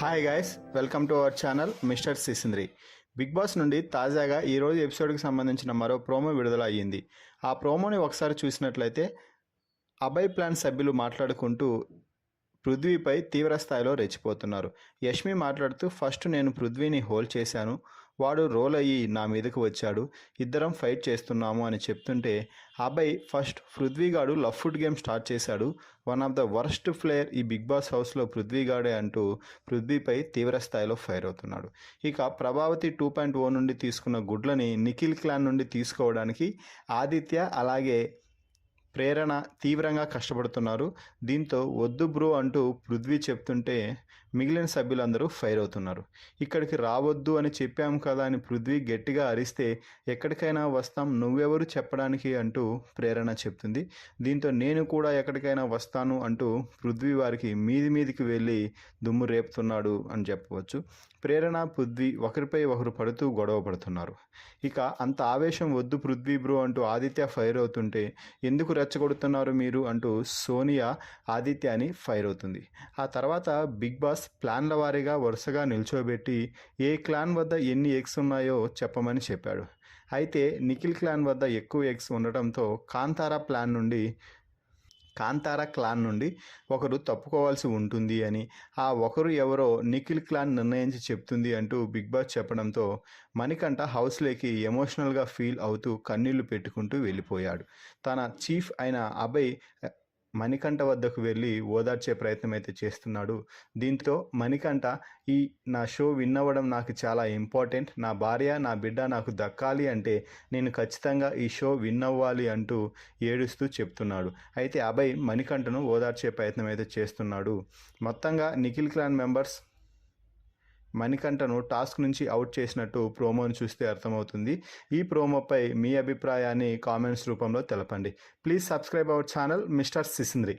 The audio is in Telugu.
Hi guys, welcome to our channel mister Sisindri. Bigg Boss నుండి తాజాగా ఈరోజు ఎపిసోడ్కి సంబంధించిన మరో ప్రోమో విడుదల అయ్యింది. ఆ ప్రోమోని ఒకసారి చూసినట్లయితే అభయ్ ప్లాన్ సభ్యులు మాట్లాడుకుంటూ పృథ్వీపై తీవ్రస్థాయిలో రెచ్చిపోతున్నారు. యష్మి మాట్లాడుతూ, ఫస్ట్ నేను పృథ్వీని హోల్డ్ చేశాను, వాడు రోల్ అయ్యి నా మీదకు వచ్చాడు, ఇద్దరం ఫైట్ చేస్తున్నాము అని చెప్తుంటే అభయ్ ఫస్ట్ పృథ్వీగాడు లవ్ ఫుడ్ గేమ్ స్టార్ట్ చేశాడు, one of the worst player ఈ బిగ్ బాస్ హౌస్లో పృథ్వీగాడే అంటూ పృథ్వీపై తీవ్రస్థాయిలో ఫైర్ అవుతున్నాడు. ఇక ప్రభావతి 2.0 నుండి తీసుకున్న గుడ్లని నిఖిల్ క్లాన్ నుండి తీసుకోవడానికి ఆదిత్య అలాగే ప్రేరణ తీవ్రంగా కష్టపడుతున్నారు. దీంతో వద్దు బ్రో అంటూ పృథ్వీ చెప్తుంటే మిగిలిన సభ్యులందరూ ఫైర్ అవుతున్నారు. ఇక్కడికి రావద్దు అని చెప్పాము కదా అని పృథ్వీ గట్టిగా అరిస్తే ఎక్కడికైనా వస్తాం, నువ్వెవరు చెప్పడానికి అంటూ ప్రేరణ చెప్తుంది. దీంతో నేను కూడా ఎక్కడికైనా వస్తాను అంటూ పృథ్వీ వారికి మీదికి వెళ్ళి దుమ్ము రేపుతున్నాడు అని చెప్పవచ్చు. ప్రేరణ పృథ్వీ ఒకరిపై ఒకరు పడుతూ గొడవ పడుతున్నారు. ఇక అంత ఆవేశం వద్దు పృథ్వీ బ్రో అంటూ ఆదిత్య ఫైర్ అవుతుంటే ఎందుకు రెచ్చగొడుతున్నారు మీరు అంటూ సోనియా ఆదిత్యని ఫైర్ అవుతుంది. ఆ తర్వాత బిగ్ బాస్ ప్లాన్ల వారీగా వరుసగా నిల్చోబెట్టి ఏ క్లాన్ వద్ద ఎన్ని ఎగ్స్ ఉన్నాయో చెప్పమని చెప్పాడు. అయితే నిఖిల్ క్లాన్ వద్ద ఎక్కువ ఎగ్స్ ఉండటంతో కాంతారా క్లాన్ నుండి ఒకరు తప్పుకోవాల్సి ఉంటుంది అని, ఆ ఒకరు ఎవరో నిఖిల్ క్లాన్ నిర్ణయించి చెప్తుంది అంటూ బిగ్ బాస్ చెప్పడంతో మణికంఠ హౌస్లోకి ఎమోషనల్గా ఫీల్ అవుతూ కన్నీళ్లు పెట్టుకుంటూ వెళ్ళిపోయాడు. తన చీఫ్ అయిన అభయ్ మణికంఠ వద్దకు వెళ్ళి ఓదార్చే ప్రయత్నం అయితే చేస్తున్నాడు. దీంతో మణికంఠ నా షో విన్ అవ్వడం నాకు చాలా ఇంపార్టెంట్, నా భార్య నా బిడ్డ నాకు దక్కాలి అంటే నేను ఖచ్చితంగా ఈ షో విన్ అవ్వాలి అంటూ ఏడుస్తూ చెప్తున్నాడు. అయితే అభయ్ మణికంఠను ఓదార్చే ప్రయత్నం అయితే చేస్తున్నాడు. మొత్తంగా నిఖిల్ క్లాన్ మెంబర్స్ మణికంఠను టాస్క్ నుంచి అవుట్ చేసినట్టు ప్రోమోను చూస్తే అర్థమవుతుంది. ఈ ప్రోమోపై మీ అభిప్రాయాన్ని కామెంట్స్ రూపంలో తెలపండి. Please subscribe our channel mister సిసింద్రి.